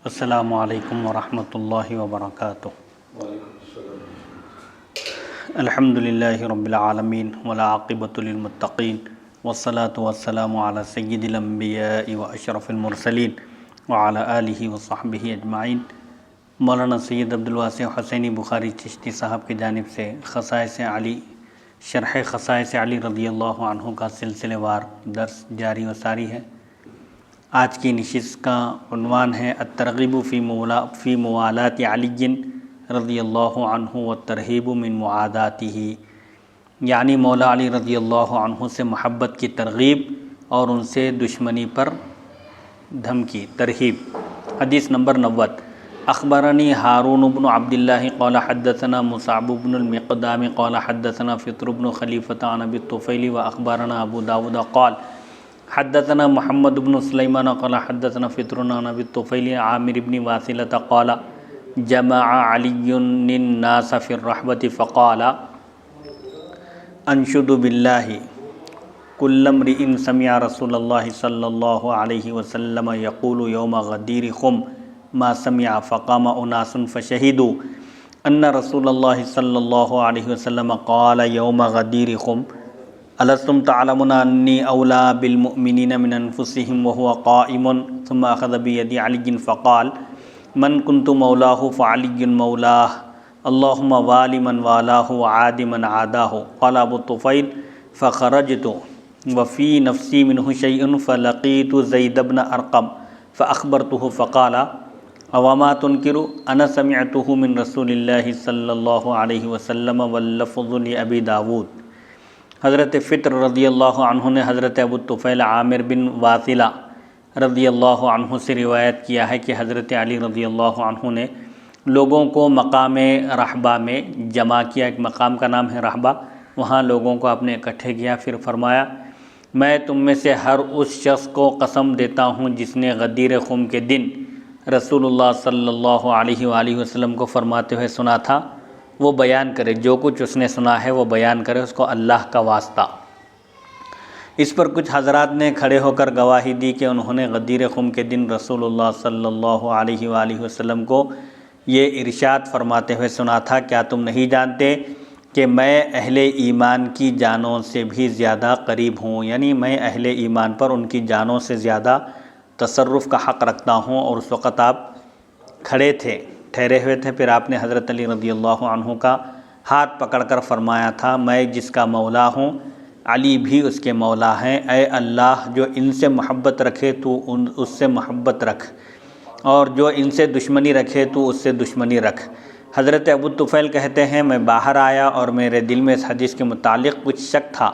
السلام علیکم ورحمۃ اللہ وبرکاتہ۔ الحمد للہ رب العالمین والعاقبۃ للمتقین والصلاة والسلام علی سید الانبیاء واشرف المرسلین وعلی آلہ وصحبہ اجمعین۔ مولانا سید عبدالواسع حسینی بخاری چشتی صاحب کی جانب سے خصائص علی شرح خصائص علی رضی اللہ عنہ کا سلسلے وار درس جاری و ساری ہے۔ آج کی نشست کا عنوان ہے الترغیب فی موالات علی رضی اللہ عنہ والترہیب من معاداتہ، یعنی مولا علی رضی اللہ عنہ سے محبت کی ترغیب اور ان سے دشمنی پر دھمکی ترہیب۔ حدیث نمبر 90۔ اخبرنی ہارون بن عبداللہ قال حدثنا مصعب بن المقدام قال حدثنا فطر بن خلیفۃ عن ابی الطفیل واخبرنا ابو داود قال حدثنا محمد بن سلیمان قال حدثنا فطر عن ابی الطفیل عامر بن واصلۃ قال جمع علی الناس فی الرحبۃ فقال انشد باللہ کل امرئ سمع رسول اللہ صلی اللہ علیہ وسلم یقول یوم غدیر خم ما سمع فقام اناس فشہدوا ان رسول اللہ صلی اللہ علیہ وسلم قال یوم غدیر خم الستم تعلمون انی اولا بالمؤمنین من انفسهم وهو قائم ثم اخذ بید علی فقال من کنت مولاہ فعلی مولاہ اللہم والی من والاہ وعاد من عاداہ قال ابو الطفیل فخرجت وفی نفسی منہ شیء فلقیت زید بن ارقم فاخبرته فقال وما تنکر انا سمعته من رسول اللہ صلی اللہ علیہ وسلم واللفظ لابی داود۔ حضرت فطر رضی اللہ عنہ نے حضرت ابو الطفیل عامر بن واصلہ رضی اللہ عنہ سے روایت کیا ہے کہ حضرت علی رضی اللہ عنہ نے لوگوں کو مقام رحبہ میں جمع کیا۔ ایک مقام کا نام ہے رحبہ، وہاں لوگوں کو اپنے اکٹھے کیا، پھر فرمایا میں تم میں سے ہر اس شخص کو قسم دیتا ہوں جس نے غدیر خم کے دن رسول اللہ صلی اللہ علیہ وآلہ وسلم کو فرماتے ہوئے سنا تھا وہ بیان کرے، جو کچھ اس نے سنا ہے وہ بیان کرے، اس کو اللہ کا واسطہ۔ اس پر کچھ حضرات نے کھڑے ہو کر گواہی دی کہ انہوں نے غدیر خم کے دن رسول اللہ صلی اللہ علیہ وآلہ وسلم کو یہ ارشاد فرماتے ہوئے سنا تھا، کیا تم نہیں جانتے کہ میں اہل ایمان کی جانوں سے بھی زیادہ قریب ہوں، یعنی میں اہل ایمان پر ان کی جانوں سے زیادہ تصرف کا حق رکھتا ہوں۔ اور اس وقت آپ کھڑے تھے، ٹھہرے ہوئے تھے، پھر آپ نے حضرت علی رضی اللہ عنہ کا ہاتھ پکڑ کر فرمایا تھا میں جس کا مولا ہوں علی بھی اس کے مولا ہیں، اے اللہ جو ان سے محبت رکھے تو اس سے محبت رکھ، اور جو ان سے دشمنی رکھے تو اس سے دشمنی رکھ۔ حضرت ابو الطفیل کہتے ہیں میں باہر آیا اور میرے دل میں اس حدیث کے متعلق کچھ شک تھا۔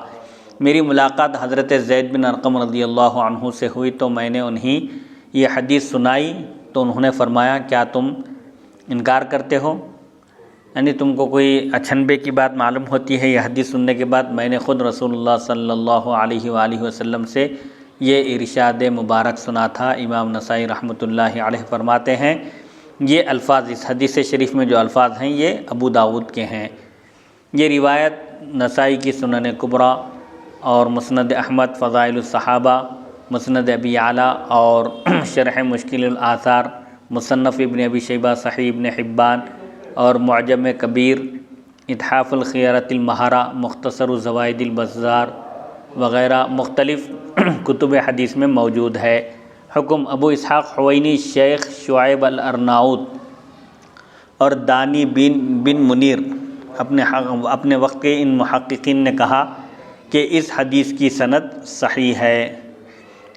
میری ملاقات حضرت زید بن ارقم رضی اللہ عنہ سے ہوئی تو میں نے انہیں یہ حدیث سنائی تو انہوں نے فرمایا کیا تم انکار کرتے ہو، یعنی تم کو کوئی اچنبے کی بات معلوم ہوتی ہے۔ یہ حدیث سننے کے بعد میں نے خود رسول اللہ صلی اللہ علیہ وآلہ وسلم سے یہ ارشاد مبارک سنا تھا۔ امام نسائی رحمۃ اللہ علیہ فرماتے ہیں یہ الفاظ اس حدیث شریف میں جو الفاظ ہیں یہ ابو داود کے ہیں۔ یہ روایت نسائی کی سنن کبریٰ اور مسند احمد فضائل الصحابہ، مسند ابی اعلیٰ اور شرح مشکل الآثار، مصنف ابن ابی شیبہ، صحیح ابن حبان اور معجم کبیر، اتحاف الخیارۃ المہرہ، مختصر الزوائد البزار وغیرہ مختلف کتب حدیث میں موجود ہے۔ حکم ابو اسحاق حوینی، شیخ شعیب الارناؤط اور دانی بن منیر اپنے وقت کے ان محققین نے کہا کہ اس حدیث کی سند صحیح ہے۔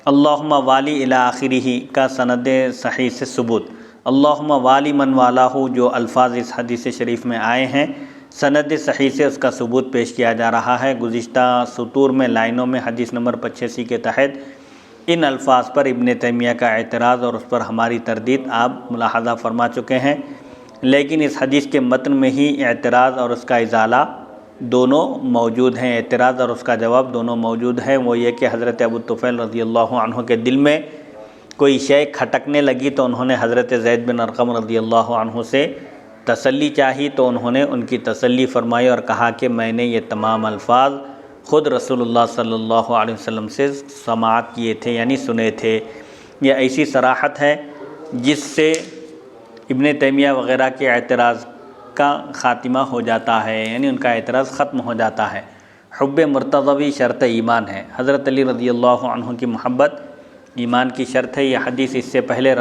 اللہم والی الی آخرہ کا سند صحیح سے ثبوت۔ اللہم والی من والہ جو الفاظ اس حدیث شریف میں آئے ہیں سند صحیح سے اس کا ثبوت پیش کیا جا رہا ہے۔ گزشتہ سطور میں لائنوں میں حدیث نمبر 85 کے تحت ان الفاظ پر ابن تیمیہ کا اعتراض اور اس پر ہماری تردید آپ ملاحظہ فرما چکے ہیں، لیکن اس حدیث کے متن میں ہی اعتراض اور اس کا ازالہ دونوں موجود ہیں۔ اعتراض اور اس کا جواب دونوں موجود ہیں۔ وہ یہ کہ حضرت ابو الطفیل رضی اللہ عنہ کے دل میں کوئی شے کھٹکنے لگی تو انہوں نے حضرت زید بن ارقم رضی اللہ عنہ سے تسلی چاہی تو انہوں نے ان کی تسلی فرمائی اور کہا کہ میں نے یہ تمام الفاظ خود رسول اللہ صلی اللہ علیہ وسلم سے سماعت کیے تھے، یعنی سنے تھے۔ یہ ایسی صراحت ہے جس سے ابن تیمیہ وغیرہ کے اعتراض کا خاتمہ ہو جاتا ہے، یعنی ان کا اعتراض ختم ہو جاتا ہے۔ حب مرتضوی شرط ایمان ہے، حضرت علی رضی اللہ عنہ کی محبت ایمان کی شرط ہے۔ یہ حدیث اس سے پہلے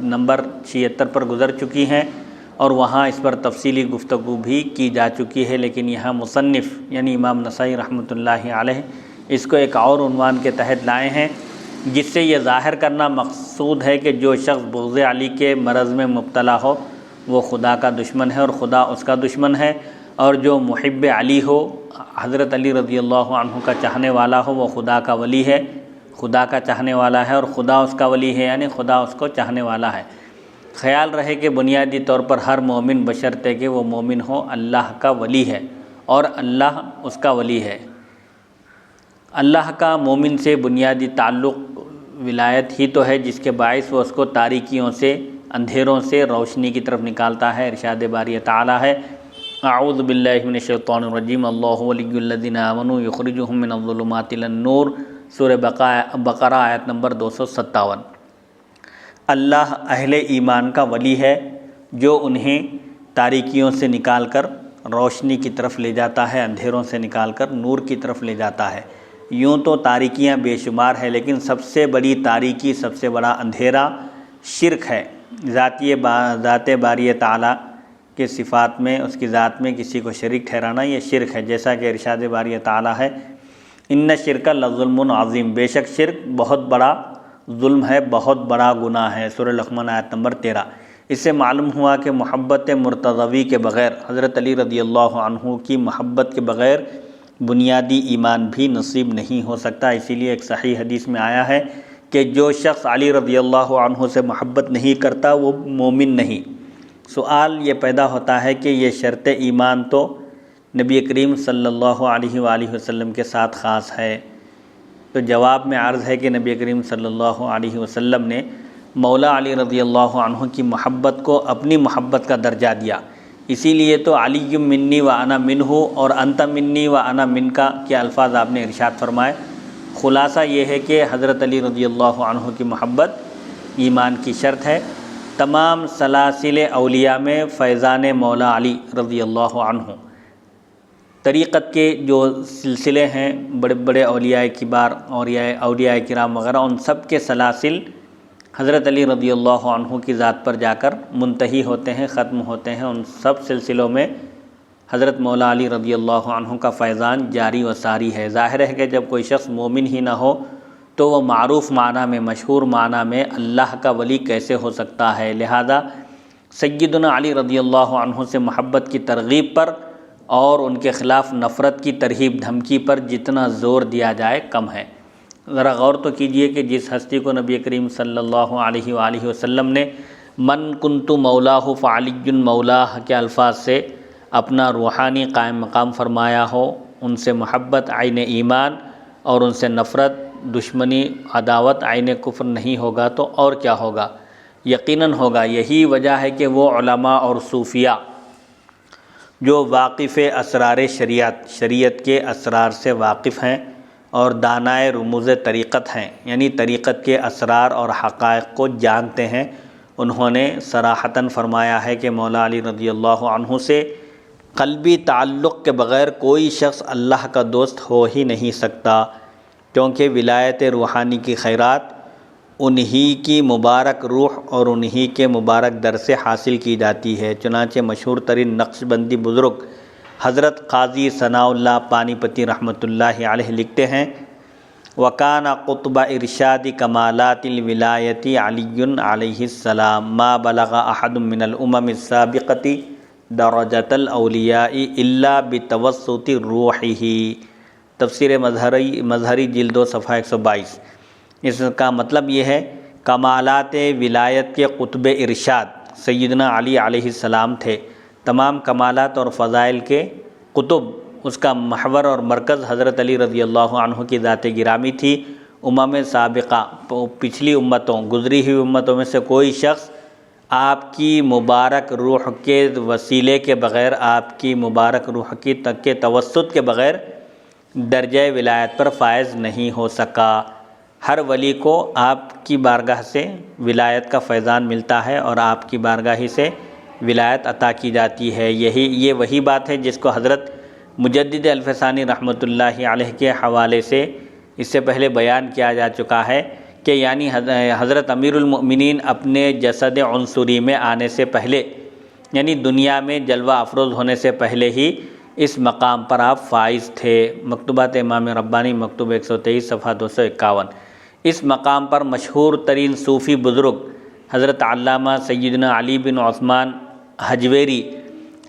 نمبر 76 پر گزر چکی ہیں اور وہاں اس پر تفصیلی گفتگو بھی کی جا چکی ہے، لیکن یہاں مصنف یعنی امام نسائی رحمۃ اللہ علیہ اس کو ایک اور عنوان کے تحت لائے ہیں، جس سے یہ ظاہر کرنا مقصود ہے کہ جو شخص بغض علی کے مرض میں مبتلا ہو وہ خدا کا دشمن ہے اور خدا اس کا دشمن ہے، اور جو محب علی ہو، حضرت علی رضی اللہ عنہ کا چاہنے والا ہو، وہ خدا کا ولی ہے، خدا کا چاہنے والا ہے اور خدا اس کا ولی ہے، یعنی خدا اس کو چاہنے والا ہے۔ خیال رہے کہ بنیادی طور پر ہر مومن بشرطے کہ وہ مومن ہو اللہ کا ولی ہے اور اللہ اس کا ولی ہے۔ اللہ کا مومن سے بنیادی تعلق ولایت ہی تو ہے، جس کے باعث وہ اس کو تاریکیوں سے، اندھیروں سے روشنی کی طرف نکالتا ہے۔ ارشاد باری تعالیٰ ہے، اعوذ باللہ من الشیطان الرجیم، اللہ ولی الذین آمنوا یخرجہم من الظلمات الی النور، سورہ بقرہ آیت نمبر 257۔ اللہ اہل ایمان کا ولی ہے جو انہیں تاریکیوں سے نکال کر روشنی کی طرف لے جاتا ہے، اندھیروں سے نکال کر نور کی طرف لے جاتا ہے۔ یوں تو تاریکیاں بے شمار ہے، لیکن سب سے بڑی تاریکی، سب سے بڑا اندھیرا شرک ہے۔ ذات باری تعالیٰ کے صفات میں، اس کی ذات میں کسی کو شریک ٹھہرانا یہ شرک ہے، جیسا کہ ارشاد باری تعالیٰ ہے، ان الشرک لظلم عظیم، بے شک شرک بہت بڑا ظلم ہے، بہت بڑا گناہ ہے، سورہ لقمان آیت نمبر 13۔ اس سے معلوم ہوا کہ محبت مرتضوی کے بغیر، حضرت علی رضی اللہ عنہ کی محبت کے بغیر بنیادی ایمان بھی نصیب نہیں ہو سکتا۔ اسی لیے ایک صحیح حدیث میں آیا ہے کہ جو شخص علی رضی اللہ عنہ سے محبت نہیں کرتا وہ مومن نہیں۔ سوال یہ پیدا ہوتا ہے کہ یہ شرط ایمان تو نبی کریم صلی اللہ علیہ وآلہ وسلم کے ساتھ خاص ہے، تو جواب میں عرض ہے کہ نبی کریم صلی اللہ علیہ وسلم نے مولا علی رضی اللہ عنہ کی محبت کو اپنی محبت کا درجہ دیا، اسی لیے تو علی منی و انا منہ اور انت منی و انا منکا کے الفاظ آپ نے ارشاد فرمائے۔ خلاصہ یہ ہے کہ حضرت علی رضی اللہ عنہ کی محبت ایمان کی شرط ہے۔ تمام سلاسل اولیاء میں فیضان مولا علی رضی اللہ عنہ، طریقت کے جو سلسلے ہیں، بڑے بڑے اولیاء کبار اور اولیاء کرام وغیرہ، ان سب کے سلاسل حضرت علی رضی اللہ عنہ کی ذات پر جا کر منتہی ہوتے ہیں، ختم ہوتے ہیں۔ ان سب سلسلوں میں حضرت مولا علی رضی اللہ عنہ کا فیضان جاری و ساری ہے۔ ظاہر ہے کہ جب کوئی شخص مومن ہی نہ ہو تو وہ معروف معنی میں، مشہور معنی میں اللہ کا ولی کیسے ہو سکتا ہے؟ لہذا سیدنا علی رضی اللہ عنہ سے محبت کی ترغیب پر اور ان کے خلاف نفرت کی ترہیب دھمکی پر جتنا زور دیا جائے کم ہے۔ ذرا غور تو کیجئے کہ جس ہستی کو نبی کریم صلی اللہ علیہ وآلہ وسلم نے من کنت مولاہ فعلی مولاہ کے الفاظ سے اپنا روحانی قائم مقام فرمایا ہو، ان سے محبت عین ایمان اور ان سے نفرت، دشمنی، عداوت عین کفر نہیں ہوگا تو اور کیا ہوگا؟ یقیناً ہوگا۔ یہی وجہ ہے کہ وہ علماء اور صوفیاء جو واقف اسرار شریعت کے اسرار سے واقف ہیں اور دانائے رموز طریقت ہیں، یعنی طریقت کے اسرار اور حقائق کو جانتے ہیں، انہوں نے صراحتاً فرمایا ہے کہ مولا علی رضی اللہ عنہ سے قلبی تعلق کے بغیر کوئی شخص اللہ کا دوست ہو ہی نہیں سکتا، کیونکہ ولایت روحانی کی خیرات انہی کی مبارک روح اور انہی کے مبارک در سے حاصل کی جاتی ہے۔ چنانچہ مشہور ترین نقش بندی بزرگ حضرت قاضی ثناء اللہ پانی پتی رحمۃ اللہ علیہ لکھتے ہیں، وَكَانَ قُطْبَ إِرْشَادِ كَمَالَاتِ الْوِلَایَةِ عَلِيٌّ علیہ السلام ما بلغ احد من الامم السابقة درجة الاولیاء الا بتوسط روحہ، تفسیر مظہری جلد 2 صفحہ 122۔ اس کا مطلب یہ ہے کمالات ولایت کے قطب ارشاد سیدنا علی علیہ السلام تھے، تمام کمالات اور فضائل کے قطب، اس کا محور اور مرکز حضرت علی رضی اللہ عنہ کی ذات گرامی تھی۔ امم سابقہ، پچھلی امتوں، گزری ہوئی امتوں میں سے کوئی شخص آپ کی مبارک روح کے وسیلے کے بغیر، آپ کی مبارک روح کی توسط کے بغیر درجہ ولایت پر فائز نہیں ہو سکا۔ ہر ولی کو آپ کی بارگاہ سے ولایت کا فیضان ملتا ہے اور آپ کی بارگاہ ہی سے ولایت عطا کی جاتی ہے۔ یہ وہی بات ہے جس کو حضرت مجدد الفسانی رحمۃ اللہ علیہ کے حوالے سے اس سے پہلے بیان کیا جا چکا ہے کہ یعنی حضرت امیر المؤمنین اپنے جسد عنصری میں آنے سے پہلے، یعنی دنیا میں جلوہ افروز ہونے سے پہلے ہی اس مقام پر آپ فائز تھے۔ مکتوبات امام ربانی مکتوب 123 صفحہ 251۔ اس مقام پر مشہور ترین صوفی بزرگ حضرت علامہ سیدنا علی بن عثمان حجویری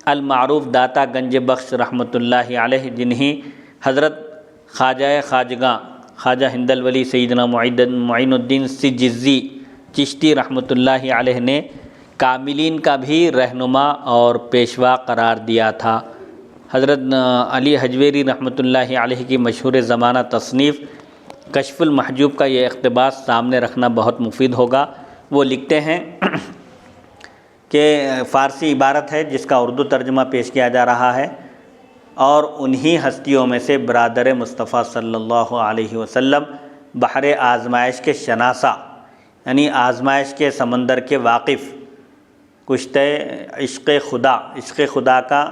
المعروف داتا گنج بخش رحمۃ اللہ علیہ، جنہیں حضرت خواجہ خواجگاں خواجہ ہند ولی سیدنا معین الدین سجزی چشتی رحمۃ اللہ علیہ نے کاملین کا بھی رہنما اور پیشوا قرار دیا تھا۔ حضرت علی حجویری رحمۃ اللہ علیہ کی مشہور زمانہ تصنیف کشف المحجوب کا یہ اقتباس سامنے رکھنا بہت مفید ہوگا۔ وہ لکھتے ہیں کہ فارسی عبارت ہے جس کا اردو ترجمہ پیش کیا جا رہا ہے، اور انہی ہستیوں میں سے برادر مصطفیٰ صلی اللہ علیہ وسلم بحر آزمائش کے شناسہ، یعنی آزمائش کے سمندر کے واقف، کشتہ عشق خدا کا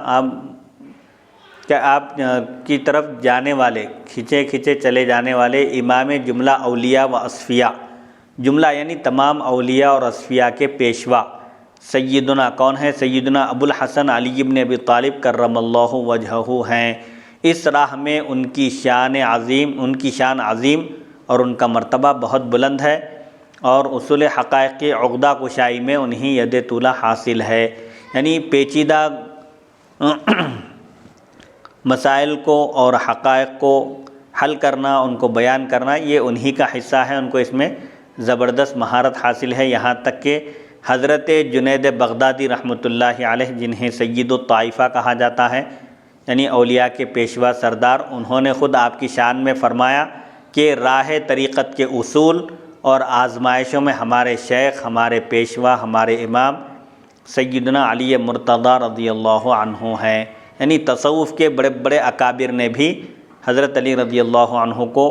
آپ کی طرف جانے والے، کھچے چلے جانے والے امام جملہ اولیاء و اصفیاء، جملہ یعنی تمام اولیاء اور اصفیاء کے پیشوا سیدنا کون ہیں؟ سیدنا ابو الحسن علی بن ابی طالب کرم اللہ وجہہ ہیں۔ اس راہ میں ان کی شان عظیم اور ان کا مرتبہ بہت بلند ہے، اور اصول حقائق کی عقدہ کشائی میں انہیں ید طولہ حاصل ہے، یعنی پیچیدہ مسائل کو اور حقائق کو حل کرنا، ان کو بیان کرنا، یہ انہی کا حصہ ہے، ان کو اس میں زبردست مہارت حاصل ہے۔ یہاں تک کہ حضرت جنید بغدادی رحمۃ اللہ علیہ، جنہیں سید الطائفہ کہا جاتا ہے، یعنی اولیاء کے پیشوا سردار، انہوں نے خود آپ کی شان میں فرمایا کہ راہ طریقت کے اصول اور آزمائشوں میں ہمارے شیخ، ہمارے پیشوا، ہمارے امام سیدنا علی مرتضیٰ رضی اللہ عنہ ہیں، یعنی تصوف کے بڑے بڑے اکابر نے بھی حضرت علی رضی اللہ عنہ کو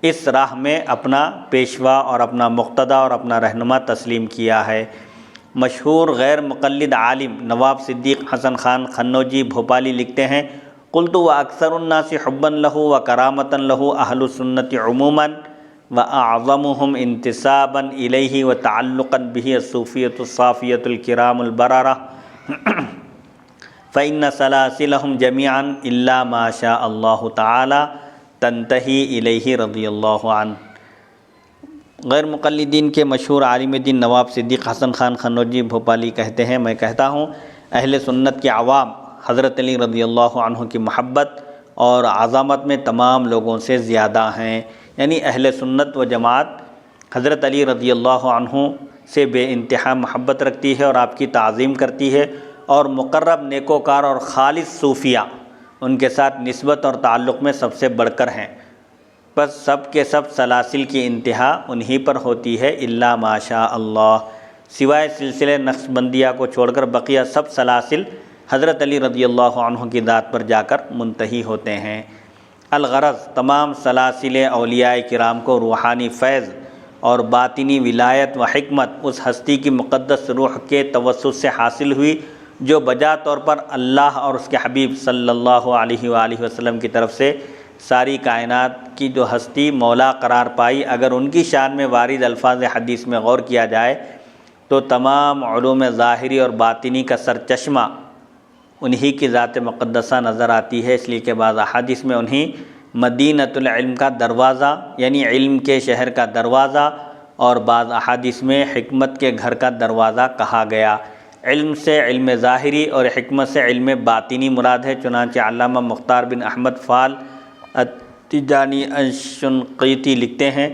اس راہ میں اپنا پیشوا اور اپنا مقتدی اور اپنا رہنما تسلیم کیا ہے۔ مشہور غیر مقلد عالم نواب صدیق حسن خان خنوجی بھوپالی لکھتے ہیں، قلت واکثر الناس حبا لہ وکرامۃ لہ اہل السنۃ عموما واعظمهم انتسابا الیہ وتعلقا بہ الصوفیۃ الصافیۃ الکرام البررہ فإن سلاسلهم جميعا الا ما شاء اللہ تعالی تنتہی الیہ رضی اللہ عنہ۔ غیر مقلدین کے مشہور عالم دین نواب صدیق حسن خان خنوجی بھوپالی کہتے ہیں، میں کہتا ہوں اہل سنت کے عوام حضرت علی رضی اللہ عنہ کی محبت اور عظمت میں تمام لوگوں سے زیادہ ہیں، یعنی اہل سنت و جماعت حضرت علی رضی اللہ عنہ سے بے انتہا محبت رکھتی ہے اور آپ کی تعظیم کرتی ہے، اور مقرب نیکوکار اور خالص صوفیہ ان کے ساتھ نسبت اور تعلق میں سب سے بڑھ کر ہیں۔ بس سب کے سب سلاسل کی انتہا انہی پر ہوتی ہے الا ما شاء اللہ، سوائے سلسلے نقشبندیہ کو چھوڑ کر بقیہ سب سلاسل حضرت علی رضی اللہ عنہ کی ذات پر جا کر منتہی ہوتے ہیں۔ الغرض تمام سلاسل اولیاء کرام کو روحانی فیض اور باطنی ولایت و حکمت اس ہستی کی مقدس روح کے توسط سے حاصل ہوئی جو بجا طور پر اللہ اور اس کے حبیب صلی اللہ علیہ وآلہ وسلم کی طرف سے ساری کائنات کی جو ہستی مولا قرار پائی۔ اگر ان کی شان میں وارد الفاظ حدیث میں غور کیا جائے تو تمام علوم ظاہری اور باطنی کا سرچشمہ انہی کی ذات مقدسہ نظر آتی ہے، اس لیے کہ بعض احادیث میں انہیں مدینۃ العلم کا دروازہ یعنی علم کے شہر کا دروازہ، اور بعض احادیث میں حکمت کے گھر کا دروازہ کہا گیا۔ علم سے علم ظاہری اور حکمت سے علم باطنی مراد ہے، چنانچہ علامہ مختار بن احمد فال التجانی الشنقیطی لکھتے ہیں،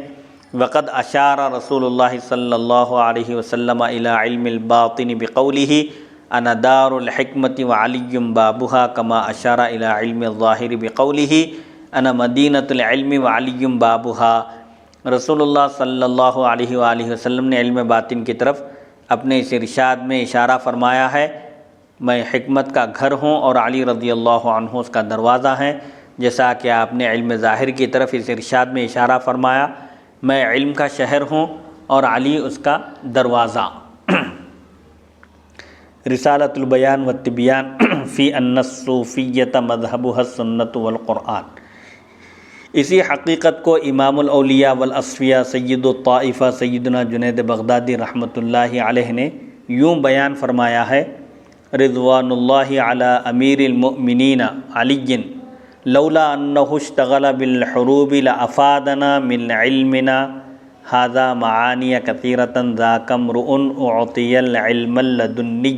وقد اشار رسول اللہ صلی اللہ علیہ وسلم الی علم الباطن بقولہ انا دار الحکمت وعلی بابها کما اشار الی علم الظاہر بقولہ انا مدینۃ العلم وعلی بابها۔ رسول اللہ صلی اللہ علیہ وآلہ وسلم نے علم باطن کی طرف اپنے اس ارشاد میں اشارہ فرمایا ہے، میں حکمت کا گھر ہوں اور علی رضی اللہ عنہ اس کا دروازہ ہیں، جیسا کہ آپ نے علم ظاہر کی طرف اس ارشاد میں اشارہ فرمایا میں علم کا شہر ہوں اور علی اس کا دروازہ۔ رسالۃ البیان والتبیان فی ان الصوفیۃ مذہبها السنۃ والقرآن۔ اسی حقیقت کو امام الاولیاء والاصفیاء سید الطائفہ سیدنا جنید بغدادی رحمۃ اللہ علیہ نے یوں بیان فرمایا ہے، رضوان اللہ علی امیر المؤمنین علی لولا انہ اشتغل بالحروب لافادنا من علمنا ھذا معانی کثیرۃ ذاک امرؤ اعطی العلم اللدنی۔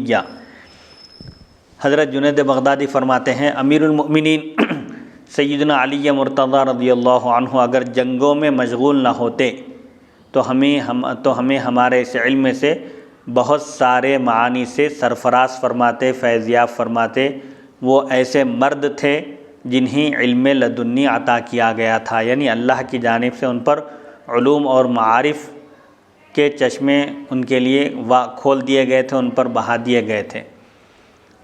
حضرت جنید بغدادی فرماتے ہیں، امیر المؤمنین سیدنا علی مرتضیٰ رضی اللہ عنہ اگر جنگوں میں مشغول نہ ہوتے تو ہمیں ہمارے اس علم سے بہت سارے معانی سے سرفراز فرماتے، فیضیاب فرماتے۔ وہ ایسے مرد تھے جنہیں علم لدنی عطا کیا گیا تھا، یعنی اللہ کی جانب سے ان پر علوم اور معارف کے چشمے ان کے لیے کھول دیے گئے تھے، ان پر بہا دیے گئے تھے۔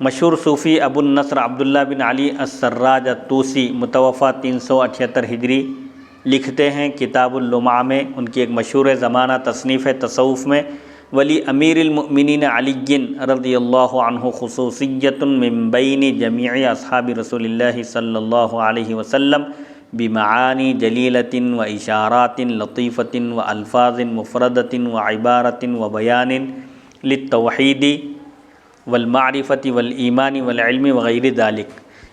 مشہور صوفی ابو النصر عبداللہ بن علی السراج الطوسی متوفی 378 ہجری لکھتے ہیں کتاب اللمع میں، ان کی ایک مشہور زمانہ تصنیف تصوف میں، ولی امیر المؤمنین علی رضی اللہ عنہ خصوصیت من بین جمیع اصحاب رسول اللہ صلی اللہ علیہ وسلم بمعانی جلیلۃ و اشارات لطیفۃ و الفاظ مفردۃ و عبارۃ و بیان للتوحید والمعرفۃ والایمان والعلم وغیر ذلک۔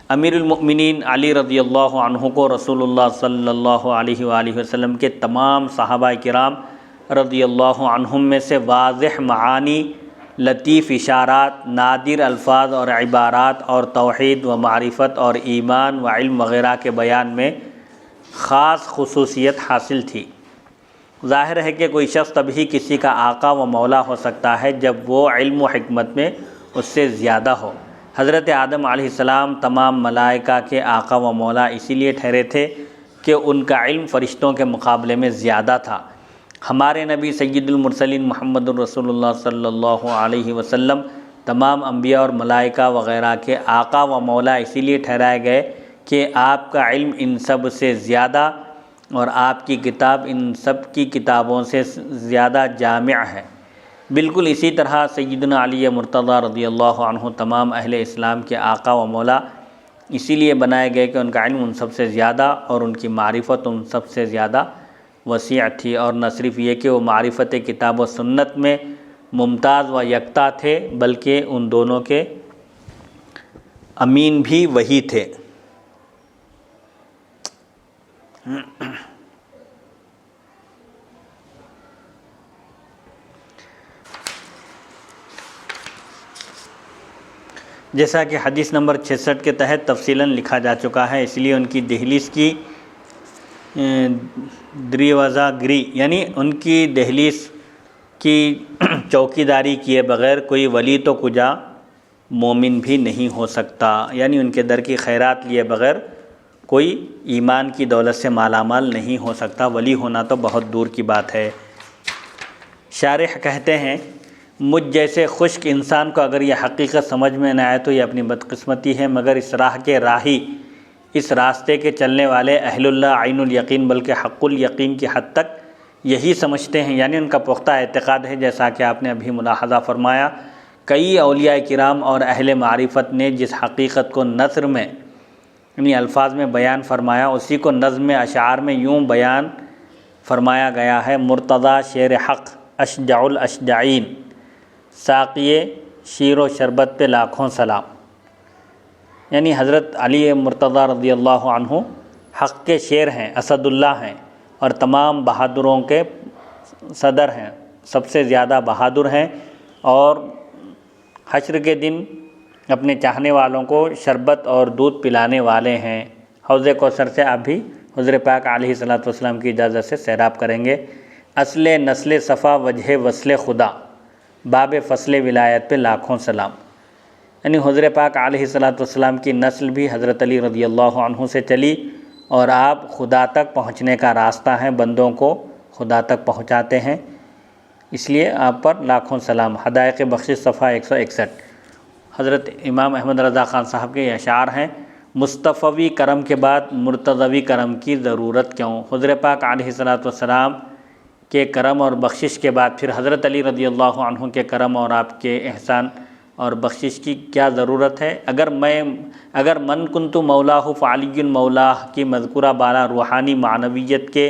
امیر المؤمنین علی رضی اللہ عنہ کو رسول اللہ صلی اللہ علیہ وآلہ وسلم کے تمام صحابہ کرام رضی اللہ عنہم میں سے واضح معانی، لطیف اشارات، نادر الفاظ اور عبارات اور توحید و معرفت اور ایمان و علم وغیرہ کے بیان میں خاص خصوصیت حاصل تھی۔ ظاہر ہے کہ کوئی شخص تبھی کسی کا آقا و مولا ہو سکتا ہے جب وہ علم و حکمت میں اس سے زیادہ ہو۔ حضرت آدم علیہ السلام تمام ملائکہ کے آقا و مولا اسی لیے ٹھہرے تھے کہ ان کا علم فرشتوں کے مقابلے میں زیادہ تھا۔ ہمارے نبی سید المرسلین محمد الرسول اللہ صلی اللہ علیہ وسلم تمام انبیاء اور ملائکہ وغیرہ کے آقا و مولا اسی لیے ٹھہرائے گئے کہ آپ کا علم ان سب سے زیادہ اور آپ کی کتاب ان سب کی کتابوں سے زیادہ جامع ہے۔ بالکل اسی طرح سیدنا علی مرتضیٰ رضی اللہ عنہ تمام اہل اسلام کے آقا و مولا اسی لیے بنائے گئے کہ ان کا علم ان سب سے زیادہ اور ان کی معرفت ان سب سے زیادہ وسیع تھی، اور نہ صرف یہ کہ وہ معرفت کتاب و سنت میں ممتاز و یکتا تھے بلکہ ان دونوں کے امین بھی وہی تھے۔ جیسا کہ حدیث نمبر 66 کے تحت تفصیلاً لکھا جا چکا ہے، اس لیے ان کی دہلیز کی دریوزہ گری یعنی ان کی دہلیز کی چوکیداری کیے بغیر کوئی ولی تو کجا مومن بھی نہیں ہو سکتا، یعنی ان کے در کی خیرات لیے بغیر کوئی ایمان کی دولت سے مالا مال نہیں ہو سکتا، ولی ہونا تو بہت دور کی بات ہے۔ شارح کہتے ہیں، مجھ جیسے خشک انسان کو اگر یہ حقیقت سمجھ میں نہ آئے تو یہ اپنی بدقسمتی ہے، مگر اس راہ کے راہی، اس راستے کے چلنے والے اہل اللہ عین الیقین بلکہ حق الیقین کی حد تک یہی سمجھتے ہیں، یعنی ان کا پختہ اعتقاد ہے، جیسا کہ آپ نے ابھی ملاحظہ فرمایا۔ کئی اولیاء کرام اور اہل معرفت نے جس حقیقت کو نثر میں یعنی الفاظ میں بیان فرمایا، اسی کو نظم اشعار میں یوں بیان فرمایا گیا ہے، مرتضیٰ شیر حق اشجع الاشجعین، ساقی شیر و شربت پہ لاکھوں سلام۔ یعنی حضرت علی مرتضیٰ رضی اللہ عنہ حق کے شیر ہیں، اسد اللہ ہیں، اور تمام بہادروں کے صدر ہیں، سب سے زیادہ بہادر ہیں، اور حشر کے دن اپنے چاہنے والوں کو شربت اور دودھ پلانے والے ہیں۔ حوض کوثر سے آپ بھی حضور پاک علیہ الصلوۃ والسلام کی اجازت سے سیراب کریں گے۔ اصل نسل صفا وجہ وصل خدا، باب فصل ولایت پہ لاکھوں سلام۔ یعنی حضور پاک علیہ الصلوۃ والسلام کی نسل بھی حضرت علی رضی اللہ عنہ سے چلی، اور آپ خدا تک پہنچنے کا راستہ ہیں، بندوں کو خدا تک پہنچاتے ہیں، اس لیے آپ پر لاکھوں سلام۔ حدائق بخشش صفحہ 161۔ حضرت امام احمد رضا خان صاحب کے یہ اشعار ہیں، مصطفوی کرم کے بعد مرتضوی کرم کی ضرورت کیوں؟ حضور پاک علیہ الصلوۃ والسلام کے کرم اور بخشش کے بعد پھر حضرت علی رضی اللہ عنہ کے کرم اور آپ کے احسان اور بخشش کی کیا ضرورت ہے؟ اگر من کنت مولاہ فعلی مولاہ کی مذکورہ بالا روحانی معنویت کے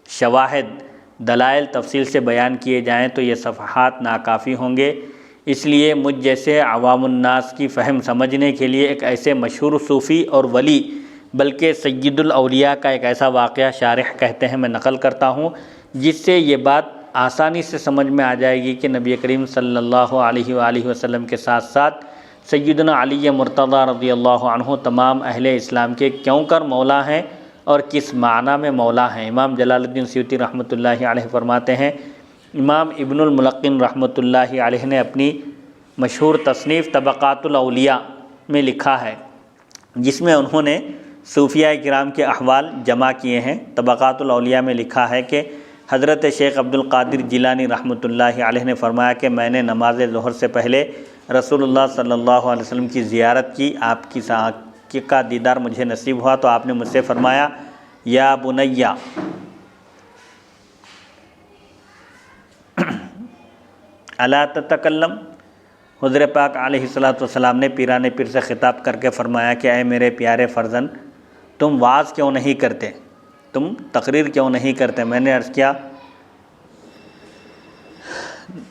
شواہد دلائل تفصیل سے بیان کیے جائیں تو یہ صفحات ناکافی ہوں گے، اس لیے مجھ جیسے عوام الناس کی فہم سمجھنے کے لیے ایک ایسے مشہور صوفی اور ولی بلکہ سید الاولیاء کا ایک ایسا واقعہ شارح کہتے ہیں میں نقل کرتا ہوں، جس سے یہ بات آسانی سے سمجھ میں آ جائے گی کہ نبی کریم صلی اللہ علیہ وآلہ وسلم کے ساتھ ساتھ سیدنا علی مرتضیٰ رضی اللہ عنہ تمام اہل اسلام کے کیوں کر مولا ہیں اور کس معنی میں مولا ہیں۔ امام جلال الدین سیوطی رحمۃ اللہ علیہ فرماتے ہیں، امام ابن الملقن رحمۃ اللہ علیہ نے اپنی مشہور تصنیف طبقات الاولیاء میں لکھا ہے، جس میں انہوں نے صوفیاء کرام کے احوال جمع کیے ہیں۔ طبقات الاولیاء میں لکھا ہے کہ حضرت شیخ عبد القادر جیلانی رحمۃ اللہ علیہ نے فرمایا کہ میں نے نماز ظہر سے پہلے رسول اللہ صلی اللہ علیہ وسلم کی زیارت کی، آپ کی کا دیدار مجھے نصیب ہوا تو آپ نے مجھ سے فرمایا، یا بنیا الا تتکلم۔ حضور پاک علیہ الصلوۃ نے پیران پیر سے خطاب کر کے فرمایا کہ اے میرے پیارے فرزند، تم وعظ کیوں نہیں کرتے، تم تقریر کیوں نہیں کرتے؟ میں نے عرض کیا،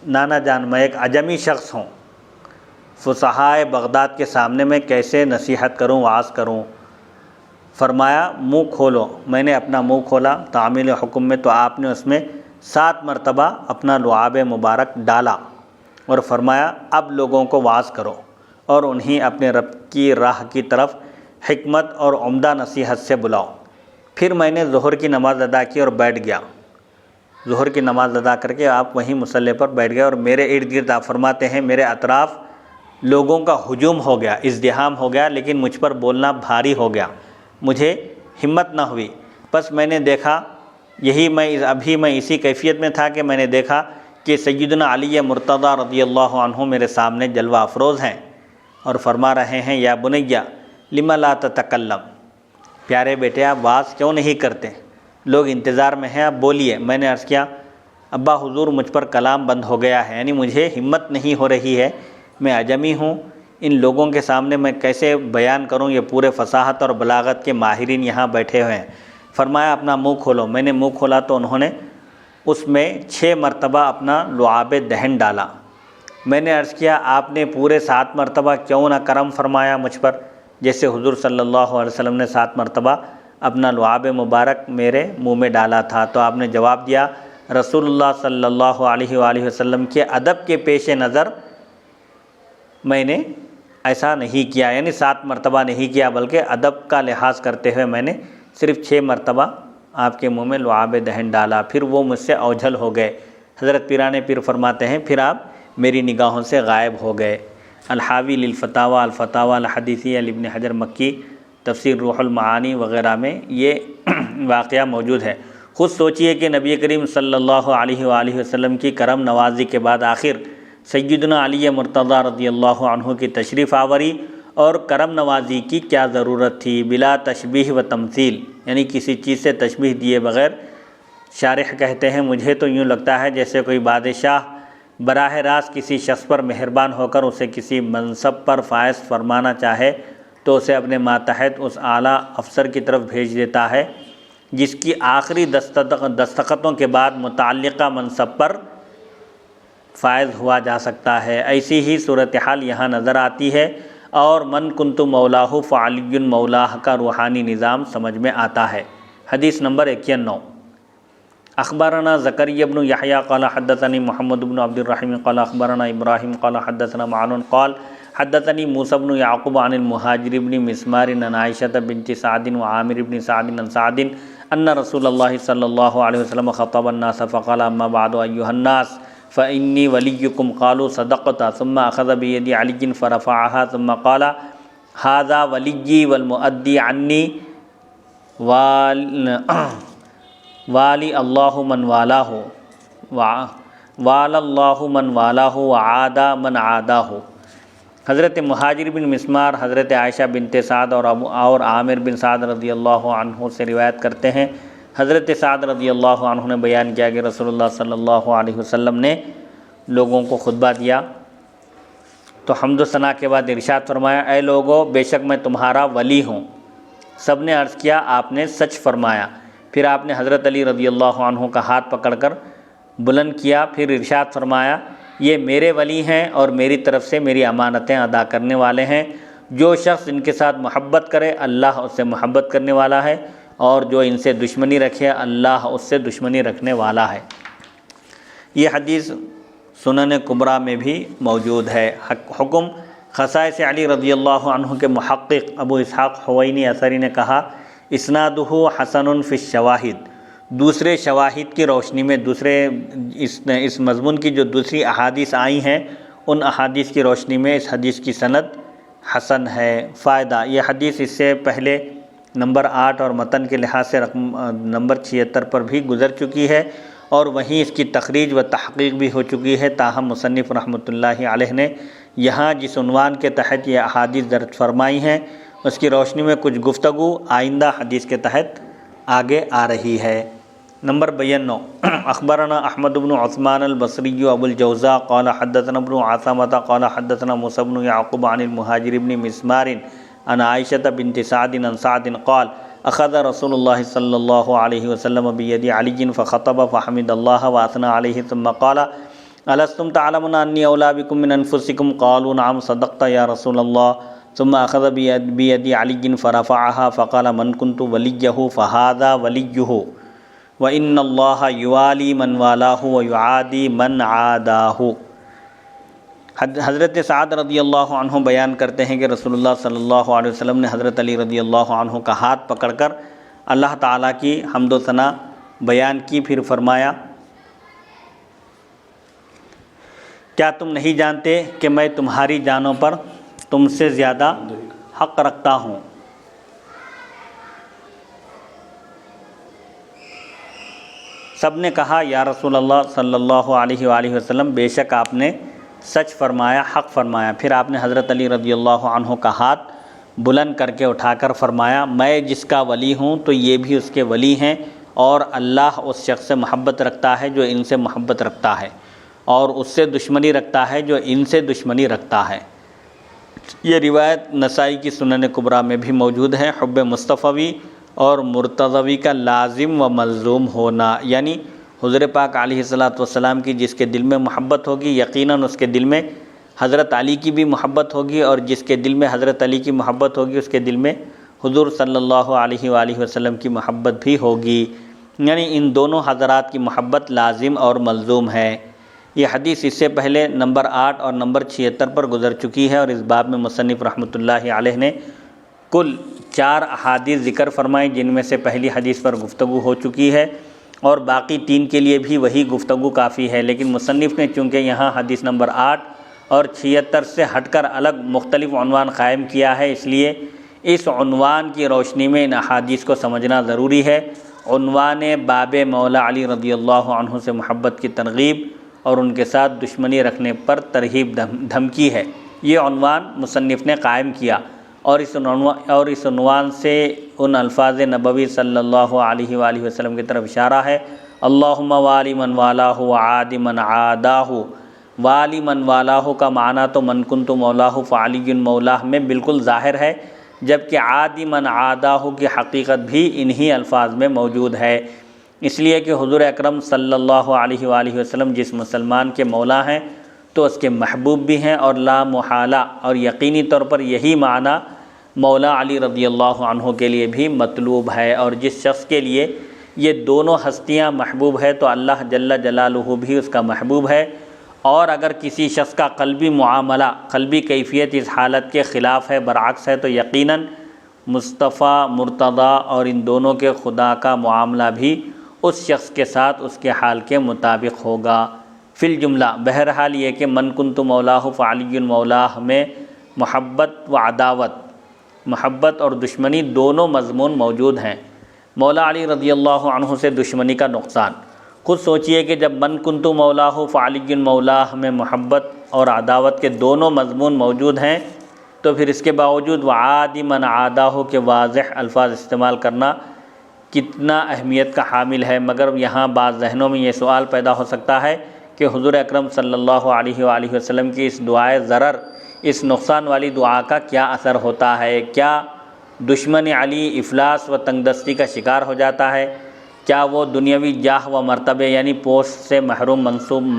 نانا جان میں ایک عجمی شخص ہوں، فصحائے بغداد کے سامنے میں کیسے نصیحت کروں، وعظ کروں؟ فرمایا منہ کھولو۔ میں نے اپنا منہ کھولا تعمیل حکم میں تو آپ نے اس میں 7 مرتبہ اپنا لعاب مبارک ڈالا اور فرمایا اب لوگوں کو وعظ کرو اور انہیں اپنے رب کی راہ کی طرف حکمت اور عمدہ نصیحت سے بلاؤ۔ پھر میں نے ظہر کی نماز ادا کی اور بیٹھ گیا۔ ظہر کی نماز ادا کر کے آپ وہیں مصلی پر بیٹھ گئے اور میرے ارد گرد آپ فرماتے ہیں میرے اطراف لوگوں کا ہجوم ہو گیا، ازدحام ہو گیا، لیکن مجھ پر بولنا بھاری ہو گیا، مجھے ہمت نہ ہوئی۔ بس میں نے دیکھا ابھی میں اسی کیفیت میں تھا کہ میں نے دیکھا کہ سیدنا علی مرتضیٰ رضی اللہ عنہ میرے سامنے جلوہ افروز ہیں اور فرما رہے ہیں، یا بنیا لم لا تتکلم، پیارے بیٹے آپ واز کیوں نہیں کرتے، لوگ انتظار میں ہیں، آپ بولیے۔ میں نے عرض کیا، ابا حضور مجھ پر کلام بند ہو گیا ہے، یعنی مجھے ہمت نہیں ہو رہی ہے، میں عجمی ہوں، ان لوگوں کے سامنے میں کیسے بیان کروں، یہ پورے فصاحت اور بلاغت کے ماہرین یہاں بیٹھے ہوئے ہیں۔ فرمایا اپنا منہ کھولو۔ میں نے منہ کھولا تو انہوں نے اس میں 6 مرتبہ اپنا لعاب دہن ڈالا۔ میں نے عرض کیا، آپ نے پورے 7 مرتبہ کیوں نہ کرم فرمایا مجھ پر، جیسے حضور صلی اللہ علیہ وسلم نے 7 مرتبہ اپنا لعاب مبارک میرے منہ میں ڈالا تھا؟ تو آپ نے جواب دیا، رسول اللہ صلی اللہ علیہ وآلہ وسلم کے ادب کے پیش نظر میں نے ایسا نہیں کیا، یعنی 7 مرتبہ نہیں کیا، بلکہ ادب کا لحاظ کرتے ہوئے میں نے صرف 6 مرتبہ آپ کے منہ میں لعاب دہن ڈالا، پھر وہ مجھ سے اوجھل ہو گئے۔ حضرت پیران پیر فرماتے ہیں پھر آپ میری نگاہوں سے غائب ہو گئے۔ الحاوی للفتاوی الفتاوی الحدیثیہ ابن حجر مکی، تفسیر روح المعانی وغیرہ میں یہ واقعہ موجود ہے۔ خود سوچئے کہ نبی کریم صلی اللہ علیہ وآلہ وسلم کی کرم نوازی کے بعد آخر سیدنا علی مرتضیٰ رضی اللہ عنہ کی تشریف آوری اور کرم نوازی کی کیا ضرورت تھی، بلا تشبیہ و تمثیل، یعنی کسی چیز سے تشبیہ دیے بغیر۔ شارح کہتے ہیں مجھے تو یوں لگتا ہے جیسے کوئی بادشاہ براہ راست کسی شخص پر مہربان ہو کر اسے کسی منصب پر فائز فرمانا چاہے تو اسے اپنے ماتحت اس اعلیٰ افسر کی طرف بھیج دیتا ہے جس کی آخری دستخطوں کے بعد متعلقہ منصب پر فائز ہوا جا سکتا ہے۔ ایسی ہی صورتحال یہاں نظر آتی ہے اور من کنت مولاہ فعلی مولاہ کا روحانی نظام سمجھ میں آتا ہے۔ حدیث نمبر 91۔ اخبرنا زکریا بن یحییٰ قال حدثنی محمد بن عبد الرحیم قال اخبرنا ابراہیم قال حدثنا معن قال حدثنی موسیٰ بن یعقوب عن المہاجر بن مسمار عن عائشہ بنت سعد وعامر بن سعد عن سعد ان رسول اللہ صلی اللہ علیہ وسلم خطب الناس فقال اما بعد ایھا الناس فإنی ولیکم قالوا صدقت ثم اخذ بید علی فرفعها ثم قال ھذا ولی والمؤدی عنی والی اللہ من والاہ وعلی اللہ من والاہ وعادى من عاداہ۔ حضرت مہاجر بن مسمار حضرت عائشہ بنت سعد اور عامر بن سعد رضی اللہ عنہ سے روایت کرتے ہیں، حضرت سعد رضی اللہ عنہ نے بیان کیا کہ رسول اللہ صلی اللہ علیہ وسلم نے لوگوں کو خطبہ دیا تو حمد و ثنا کے بعد ارشاد فرمایا، اے لوگو، بے شک میں تمہارا ولی ہوں۔ سب نے عرض کیا، آپ نے سچ فرمایا۔ پھر آپ نے حضرت علی رضی اللہ عنہ کا ہاتھ پکڑ کر بلند کیا، پھر ارشاد فرمایا، یہ میرے ولی ہیں اور میری طرف سے میری امانتیں ادا کرنے والے ہیں۔ جو شخص ان کے ساتھ محبت کرے اللہ اس سے محبت کرنے والا ہے، اور جو ان سے دشمنی رکھے اللہ اس سے دشمنی رکھنے والا ہے۔ یہ حدیث سنن کبریٰ میں بھی موجود ہے۔ حکم خصائص علی رضی اللہ عنہ کے محقق ابو اسحاق حوینی اثری نے کہا، اسنادہ حسن فی الشواہد، دوسرے شواہد کی روشنی میں اس مضمون کی جو دوسری احادیث آئی ہیں ان احادیث کی روشنی میں اس حدیث کی سند حسن ہے۔ فائدہ، یہ حدیث اس سے پہلے نمبر 8 اور متن کے لحاظ سے رقم نمبر 76 پر بھی گزر چکی ہے، اور وہیں اس کی تخریج و تحقیق بھی ہو چکی ہے۔ تاہم مصنف رحمۃ اللہ علیہ نے یہاں جس عنوان کے تحت یہ احادیث درج فرمائی ہیں اس کی روشنی میں کچھ گفتگو آئندہ حدیث کے تحت آگے آ رہی ہے۔ نمبر 92، اخبرنا احمد بن عثمان البصری ابو الجوزاء قال حدثنا ابن عاصمۃ قال حدثنا موسى بن يعقوب عن المهاجر بن مسمار عن عائشة بنت سعد عن سعد قال اخذ رسول الله صلی اللہ علیہ وسلم بید علی فخطب فحمد اللہ واثنى علیہ ثم قال الستم تعلمون انی اولی بکم من انفسکم قالوا نعم صدقت یا رسول اللہ ثم اخذ بید علی فرفعها فقال من كنت ولیہ فهذا ولیہ وان اللہ یوالی من والاہ ویعادی من عاداہ۔ حضرت سعد رضی اللہ عنہ بیان کرتے ہیں کہ رسول اللہ صلی اللہ علیہ وسلم نے حضرت علی رضی اللہ عنہ کا ہاتھ پکڑ کر اللہ تعالیٰ کی حمد و ثنا بیان کی، پھر فرمایا، کیا تم نہیں جانتے کہ میں تمہاری جانوں پر تم سے زیادہ حق رکھتا ہوں؟ سب نے کہا، یا رسول اللہ صلی اللہ علیہ وآلہ وسلم، بے شک آپ نے سچ فرمایا، حق فرمایا۔ پھر آپ نے حضرت علی رضی اللہ عنہ کا ہاتھ بلند کر کے اٹھا کر فرمایا، میں جس کا ولی ہوں تو یہ بھی اس کے ولی ہیں، اور اللہ اس شخص سے محبت رکھتا ہے جو ان سے محبت رکھتا ہے، اور اس سے دشمنی رکھتا ہے جو ان سے دشمنی رکھتا ہے۔ یہ روایت نسائی کی سنن کبریٰ میں بھی موجود ہے۔ حب مصطفی اور مرتضوی کا لازم و ملزوم ہونا، یعنی حضور پاک علیہ الصلاۃ والسلام کی جس کے دل میں محبت ہوگی یقیناً اس کے دل میں حضرت علی کی بھی محبت ہوگی، اور جس کے دل میں حضرت علی کی محبت ہوگی اس کے دل میں حضور صلی اللہ علیہ وآلہ وسلم کی محبت بھی ہوگی، یعنی ان دونوں حضرات کی محبت لازم اور ملزوم ہے۔ یہ حدیث اس سے پہلے نمبر 8 اور نمبر 76 پر گزر چکی ہے، اور اس باب میں مصنف رحمۃ اللہ علیہ نے کل 4 احادیث ذکر فرمائی، جن میں سے پہلی حدیث پر گفتگو ہو چکی ہے، اور باقی 3 کے لیے بھی وہی گفتگو کافی ہے، لیکن مصنف نے چونکہ یہاں حدیث نمبر 8 اور 76 سے ہٹ کر الگ مختلف عنوان قائم کیا ہے، اس لیے اس عنوان کی روشنی میں ان احادیث کو سمجھنا ضروری ہے۔ عنوان باب مولا علی رضی اللہ عنہ سے محبت کی ترغیب اور ان کے ساتھ دشمنی رکھنے پر ترہیب دھمکی ہے، یہ عنوان مصنف نے قائم کیا، اور اس عنوان سے ان الفاظ نبوی صلی اللہ علیہ وآلہ وسلم کی طرف اشارہ ہے، اللہم والی من والاہ وعادی من عاداہ۔ والی من والاہ کا معنی تو من کنت مولاہ فعلی مولاہ میں بالکل ظاہر ہے، جبکہ عادی من عاداہ کی حقیقت بھی انہی الفاظ میں موجود ہے، اس لیے کہ حضور اکرم صلی اللہ علیہ وآلہ وسلم جس مسلمان کے مولا ہیں تو اس کے محبوب بھی ہیں، اور لا محالہ اور یقینی طور پر یہی معنی مولا علی رضی اللہ عنہ کے لیے بھی مطلوب ہے، اور جس شخص کے لیے یہ دونوں ہستیاں محبوب ہے تو اللہ جل جلالہ بھی اس کا محبوب ہے، اور اگر کسی شخص کا قلبی معاملہ، قلبی کیفیت اس حالت کے خلاف ہے، برعکس ہے، تو یقیناً مصطفیٰ، مرتضیٰ اور ان دونوں کے خدا کا معاملہ بھی اس شخص کے ساتھ اس کے حال کے مطابق ہوگا۔ فی الجملہ، بہرحال یہ کہ من کنت مولاہ فعلی مولاہ میں محبت و عداوت، محبت اور دشمنی دونوں مضمون موجود ہیں۔ مولا علی رضی اللہ عنہ سے دشمنی کا نقصان، خود سوچئے کہ جب من کنت مولاہ فعلی مولاہ میں محبت اور عداوت کے دونوں مضمون موجود ہیں تو پھر اس کے باوجود وعادی من عاداہ کے واضح الفاظ استعمال کرنا کتنا اہمیت کا حامل ہے، مگر یہاں بعض ذہنوں میں یہ سوال پیدا ہو سکتا ہے کہ حضور اکرم صلی اللہ علیہ وآلہ وسلم کی اس دعائے ضرر، اس نقصان والی دعا کا کیا اثر ہوتا ہے؟ کیا دشمن علی افلاس و تنگدستی کا شکار ہو جاتا ہے؟ کیا وہ دنیاوی جاہ و مرتبے یعنی پوسٹ سے محروم،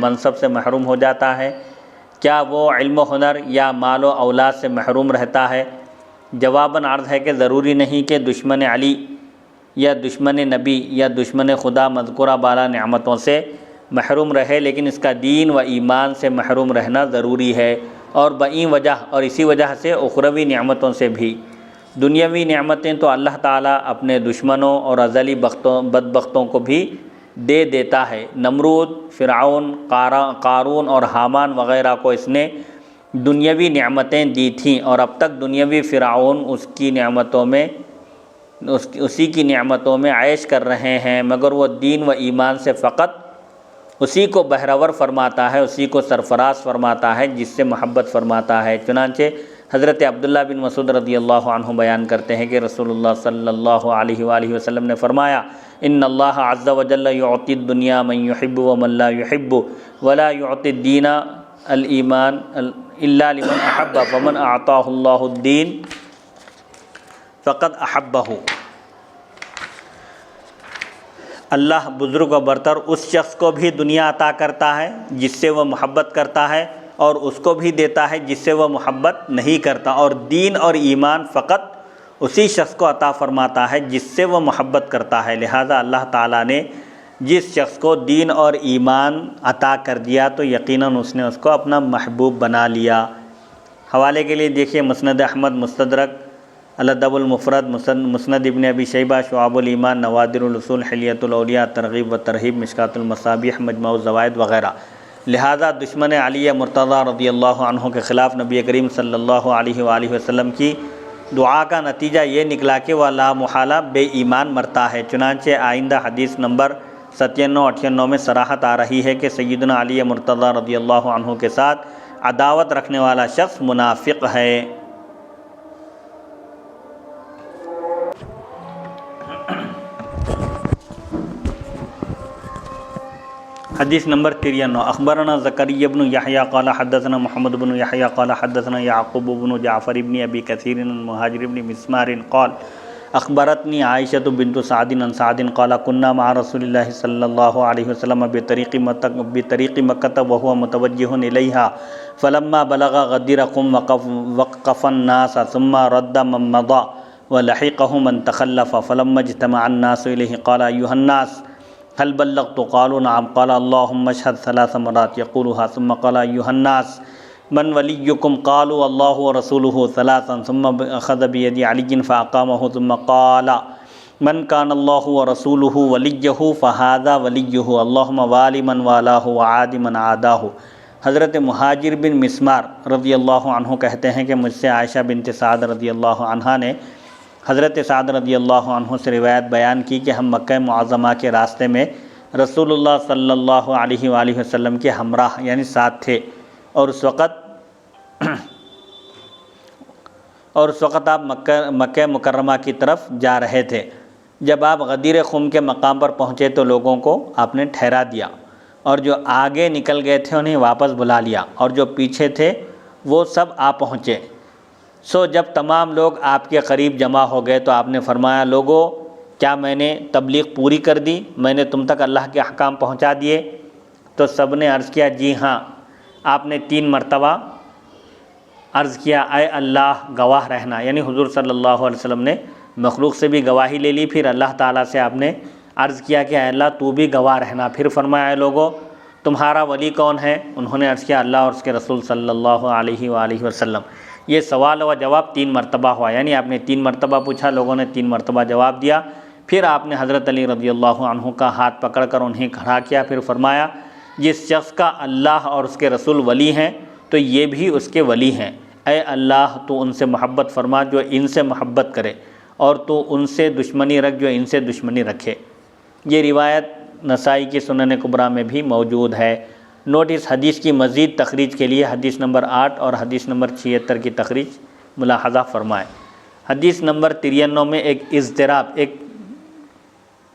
منصب سے محروم ہو جاتا ہے؟ کیا وہ علم و ہنر یا مال و اولاد سے محروم رہتا ہے؟ جواباً عرض ہے کہ ضروری نہیں کہ دشمن علی یا دشمن نبی یا دشمن خدا مذکورہ بالا نعمتوں سے محروم رہے، لیکن اس کا دین و ایمان سے محروم رہنا ضروری ہے، اور بئی وجہ اور اسی وجہ سے اخروی نعمتوں سے بھی۔ دنیاوی نعمتیں تو اللہ تعالیٰ اپنے دشمنوں اور ازلی بدبختوں کو بھی دے دیتا ہے۔ نمرود، فرعون، قارون اور حامان وغیرہ کو اس نے دنیاوی نعمتیں دی تھیں، اور اب تک دنیاوی فرعون اسی کی نعمتوں میں عیش کر رہے ہیں، مگر وہ دین و ایمان سے فقط اسی کو بہرور فرماتا ہے، اسی کو سرفراز فرماتا ہے جس سے محبت فرماتا ہے۔ چنانچہ حضرت عبداللہ بن مسعود رضی اللہ عنہ بیان کرتے ہیں کہ رسول اللہ صلی اللہ علیہ وآلہ وسلم نے فرمایا، ان اللہ عز وجل یعطی الدنیا من یحب ومن لا یحب ولا یعطی الدین الایمان الا لمن احب فمن اعطاہ اللہ الدین فقد احبہ۔ اللہ بزرگ و برتر اس شخص کو بھی دنیا عطا کرتا ہے جس سے وہ محبت کرتا ہے، اور اس کو بھی دیتا ہے جس سے وہ محبت نہیں کرتا، اور دین اور ایمان فقط اسی شخص کو عطا فرماتا ہے جس سے وہ محبت کرتا ہے۔ لہٰذا اللہ تعالیٰ نے جس شخص کو دین اور ایمان عطا کر دیا تو یقیناً اس نے اس کو اپنا محبوب بنا لیا۔ حوالے کے لیے دیکھیے مسند احمد، مستدرک الادب المفرد، مسند ابن ابی شیبہ، شعب الایمان، نوادر الاصول، حلیۃ الاولیاء، ترغیب و ترہیب، مشکاۃ المصابیح، مجموع الزوائد وغیرہ۔ لہذا دشمن علی مرتضیٰ رضی اللہ عنہ کے خلاف نبی کریم صلی اللہ علیہ وآلہ وسلم کی دعا کا نتیجہ یہ نکلا کہ وہ لا محالہ بے ایمان مرتا ہے۔ چنانچہ آئندہ حدیث نمبر 97-98 میں صراحت آ رہی ہے کہ سیدنا علی مرتضیٰ رضی اللہ عنہ کے ساتھ عداوت رکھنے والا شخص منافق ہے۔ حدیث نمبر 93، اخبرنا زکریا بن یحییٰ قال حدثنا محمد بن یحییٰ قال حدثنا یعقوب بن جعفر بن ابی کثیر المہاجر بن مسمار قال اخبرتنی عائشة بنت سعد عن سعد قال كنا مع رسول الله صلی اللہ علیہ وسلم بطریق مکہ وهو متوجہ الیہا فلما بلغ غدیر قم وقف الناس ثم رد من مضى ولحقه من تخلف فلما اجتمع الناس الیہ قال ایها الناس هل بلغت؟ قالوا نعم قال اللهم اشهد 3 مرات يقولها ثم قال أيها الناس من وليكم؟ قالوا الله ورسوله 3 ثم أخذ بيد علي فأقامه ثم قال من كان الله ورسوله وليه فهذا وليه اللهم وال من والاه وعاد من عاداه۔ حضرت مہاجر بن مسمار رضی اللہ عنہ کہتے ہیں کہ مجھ سے عائشہ بنت سعد رضی اللہ عنہا نے حضرت سعد رضی اللہ عنہ سے روایت بیان کی کہ ہم مکہ معظمہ کے راستے میں رسول اللہ صلی اللہ علیہ وآلہ وسلم کے ہمراہ یعنی ساتھ تھے، اور اس وقت آپ مکہ مکرمہ کی طرف جا رہے تھے۔ جب آپ غدیر خم کے مقام پر پہنچے تو لوگوں کو آپ نے ٹھہرا دیا، اور جو آگے نکل گئے تھے انہیں واپس بلا لیا، اور جو پیچھے تھے وہ سب آ پہنچے۔ جب تمام لوگ آپ کے قریب جمع ہو گئے تو آپ نے فرمایا، لوگو کیا میں نے تبلیغ پوری کر دی؟ میں نے تم تک اللہ کے احکام پہنچا دیے؟ تو سب نے عرض کیا جی ہاں۔ آپ نے 3 مرتبہ عرض کیا اے اللہ گواہ رہنا، یعنی حضور صلی اللہ علیہ وسلم نے مخلوق سے بھی گواہی لے لی، پھر اللہ تعالیٰ سے آپ نے عرض کیا کہ اے اللہ تو بھی گواہ رہنا، پھر فرمایا اے لوگو تمہارا ولی کون ہے؟ انہوں نے عرض کیا اللہ اور اس کے رسول صلی اللہ علیہ وآلہ وسلم۔ یہ سوال و جواب 3 مرتبہ ہوا، یعنی آپ نے 3 مرتبہ پوچھا، لوگوں نے 3 مرتبہ جواب دیا۔ پھر آپ نے حضرت علی رضی اللہ عنہ کا ہاتھ پکڑ کر انہیں کھڑا کیا، پھر فرمایا جس شخص کا اللہ اور اس کے رسول ولی ہیں تو یہ بھی اس کے ولی ہیں۔ اے اللہ تو ان سے محبت فرما جو ان سے محبت کرے، اور تو ان سے دشمنی رکھ جو ان سے دشمنی رکھے۔ یہ روایت نسائی کی سنن کبریٰ میں بھی موجود ہے۔ نوٹ اس حدیث کی مزید تخریج کے لیے حدیث نمبر 8 اور حدیث نمبر 76 کی تخریج ملاحظہ فرمائیں۔ حدیث نمبر 93 میں ایک اضطراب، ایک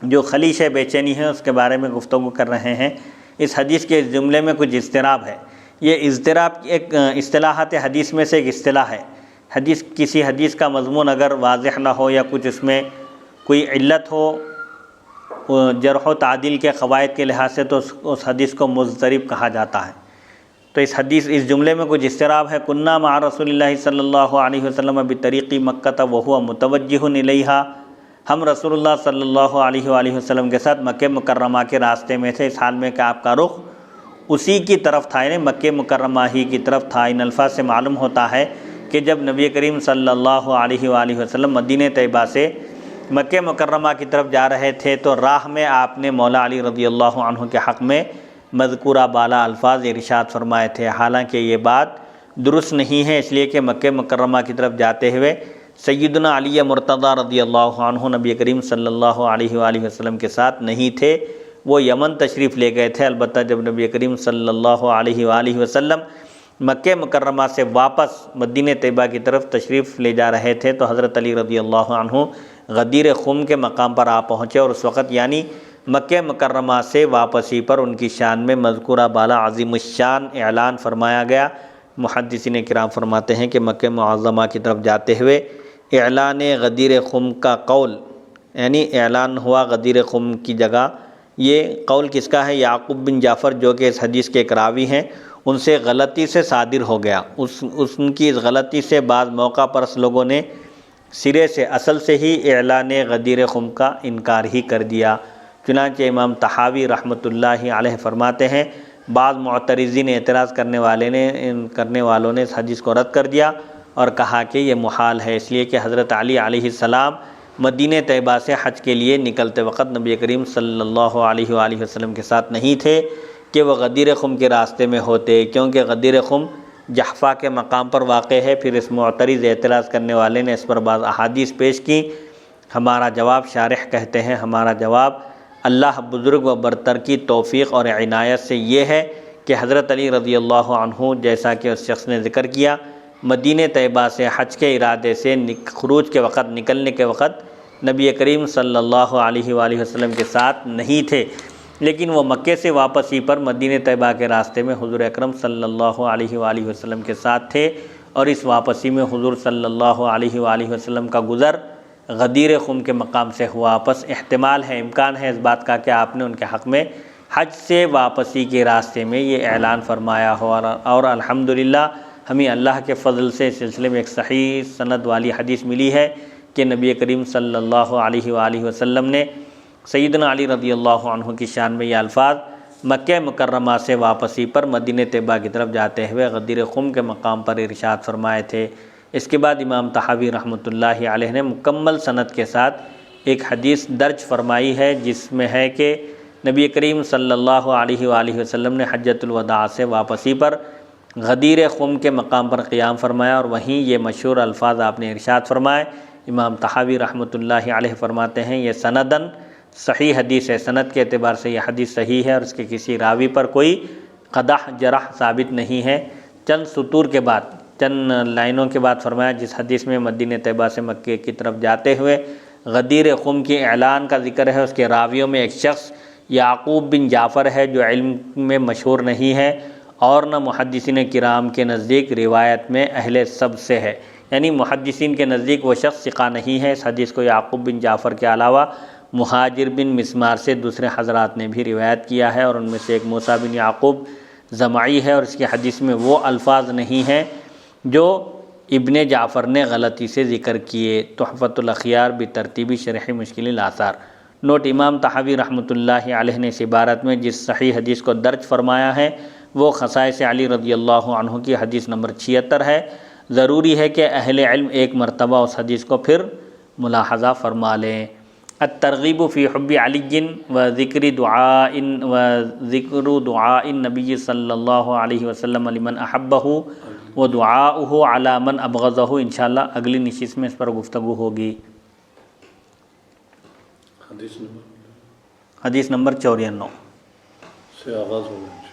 جو خلیش بے چینی ہے اس کے بارے میں گفتگو کر رہے ہیں۔ اس حدیث کے اس جملے میں کچھ اضطراب ہے۔ یہ اضطراب ایک اصطلاحات حدیث میں سے ایک اصطلاح ہے۔ کسی حدیث کا مضمون اگر واضح نہ ہو یا کچھ اس میں کوئی علت ہو جرح و تعدیل کے قواعد کے لحاظ سے، تو اس حدیث کو مضطرب کہا جاتا ہے۔ تو اس جملے میں کچھ اضطراب ہے۔ کنا مع رسول اللہ صلی اللہ علیہ وسلم بطریق مکہ وہو متوجہ الیہا، ہم رسول اللہ صلی اللہ علیہ وآلہ وسلم کے ساتھ مکہ مکرمہ کے راستے میں تھے، اس حال میں کہ آپ کا رخ اسی کی طرف تھا، یعنی مکہ مکرمہ ہی کی طرف تھا۔ ان الفاظ سے معلوم ہوتا ہے کہ جب نبی کریم صلی اللہ علیہ وآلہ وسلم مدینہ طیبہ سے مکہ مکرمہ کی طرف جا رہے تھے تو راہ میں آپ نے مولا علی رضی اللہ عنہ کے حق میں مذکورہ بالا الفاظ ارشاد فرمائے تھے۔ حالانکہ یہ بات درست نہیں ہے، اس لیے کہ مکہ مکرمہ کی طرف جاتے ہوئے سیدنا علی مرتضیٰ رضی اللہ عنہ نبی کریم صلی اللہ علیہ وآلہ وسلم کے ساتھ نہیں تھے، وہ یمن تشریف لے گئے تھے۔ البتہ جب نبی کریم صلی اللہ علیہ وآلہ وسلم مکہ مکرمہ سے واپس مدینہ طیبہ کی طرف تشریف لے جا رہے تھے تو حضرت علی رضی اللہ عنہ غدیر خم کے مقام پر آ پہنچے، اور اس وقت یعنی مکہ مکرمہ سے واپسی پر ان کی شان میں مذکورہ بالا عظیم الشان اعلان فرمایا گیا۔ محدثین کرام فرماتے ہیں کہ مکہ معظمہ کی طرف جاتے ہوئے اعلان غدیر خم کا قول، یعنی اعلان ہوا غدیر خم کی جگہ، یہ قول کس کا ہے؟ یعقوب بن جعفر جو کہ اس حدیث کے ایک راوی ہیں، ان سے غلطی سے صادر ہو گیا۔ ان کی اس غلطی سے بعض موقع پر لوگوں نے سرے سے اصل سے ہی اعلان غدیر خم کا انکار ہی کر دیا۔ چنانچہ امام طحاوی رحمۃ اللہ علیہ فرماتے ہیں بعض معترضین اعتراض کرنے والوں نے اس حدیث کو رد کر دیا اور کہا کہ یہ محال ہے، اس لیے کہ حضرت علی علیہ السلام مدینہ طیبہ سے حج کے لیے نکلتے وقت نبی کریم صلی اللہ علیہ وآلہ وسلم کے ساتھ نہیں تھے کہ وہ غدیر خم کے راستے میں ہوتے، کیونکہ غدیر خم جحفہ کے مقام پر واقع ہے۔ پھر اس معترض اعتراض کرنے والے نے اس پر بعض احادیث پیش کی۔ ہمارا جواب، شارح کہتے ہیں، ہمارا جواب اللہ بزرگ و برتر کی توفیق اور عنایت سے یہ ہے کہ حضرت علی رضی اللہ عنہ، جیسا کہ اس شخص نے ذکر کیا، مدینہ طیبہ سے حج کے ارادے سے خروج کے وقت، نکلنے کے وقت نبی کریم صلی اللہ علیہ وآلہ وسلم کے ساتھ نہیں تھے، لیکن وہ مکے سے واپسی پر مدینہ طیبہ کے راستے میں حضور اکرم صلی اللہ علیہ وآلہ وسلم کے ساتھ تھے، اور اس واپسی میں حضور صلی اللہ علیہ وآلہ وسلم کا گزر غدیر خم کے مقام سے ہوا۔ پس احتمال ہے، امکان ہے اس بات کا کہ آپ نے ان کے حق میں حج سے واپسی کے راستے میں یہ اعلان فرمایا ہو، اور الحمدللہ ہمیں اللہ کے فضل سے اس سلسلے میں ایک صحیح سند والی حدیث ملی ہے کہ نبی کریم صلی اللہ علیہ وآلہ وسلم نے سیدنا علی رضی اللہ عنہ کی شان میں یہ الفاظ مکہ مکرمہ سے واپسی پر مدینہ طیبہ کی طرف جاتے ہوئے غدیر خم کے مقام پر ارشاد فرمائے تھے۔ اس کے بعد امام طحاوی رحمۃ اللہ علیہ نے مکمل سند کے ساتھ ایک حدیث درج فرمائی ہے، جس میں ہے کہ نبی کریم صلی اللہ علیہ وآلہ وسلم نے حجۃ الوداع سے واپسی پر غدیر خم کے مقام پر قیام فرمایا، اور وہیں یہ مشہور الفاظ آپ نے ارشاد فرمائے۔ امام طحاوی رحمۃ اللہ علیہ فرماتے ہیں یہ سندن صحیح حدیث ہے، سند کے اعتبار سے یہ حدیث صحیح ہے، اور اس کے کسی راوی پر کوئی قدح جرح ثابت نہیں ہے۔ چند سطور کے بعد، چند لائنوں کے بعد فرمایا جس حدیث میں مدینہ طیبہ سے مکے کی طرف جاتے ہوئے غدیر خم کے اعلان کا ذکر ہے، اس کے راویوں میں ایک شخص یعقوب بن جعفر ہے جو علم میں مشہور نہیں ہے، اور نہ محدثین کرام کے نزدیک روایت میں اہل سب سے ہے، یعنی محدثین کے نزدیک وہ شخص ثقہ نہیں ہے۔ اس حدیث کو یعقوب بن جعفر کے علاوہ مہاجر بن مسمار سے دوسرے حضرات نے بھی روایت کیا ہے، اور ان میں سے ایک موسیٰ بن یعقوب زمعی ہے، اور اس کی حدیث میں وہ الفاظ نہیں ہیں جو ابن جعفر نے غلطی سے ذکر کیے۔ تحفۃ الاخیار بترتیب شرح مشکل الآثار۔ نوٹ: امام طحاوی رحمۃ اللہ علیہ نے اس عبارت میں جس صحیح حدیث کو درج فرمایا ہے وہ خصائص علی رضی اللہ عنہ کی حدیث نمبر 76 ہے۔ ضروری ہے کہ اہل علم ایک مرتبہ اس حدیث کو پھر ملاحظہ فرما لیں۔ الترغیب فی حب علی و ذکر دعاء النبی صلی اللہ علیہ وسلم لمن احبہ و دعاؤہ علی من ابغضہ۔ انشاءاللہ اگلی نشست میں اس پر گفتگو ہوگی۔ حدیث نمبر 54 سے آغاز ہوگا۔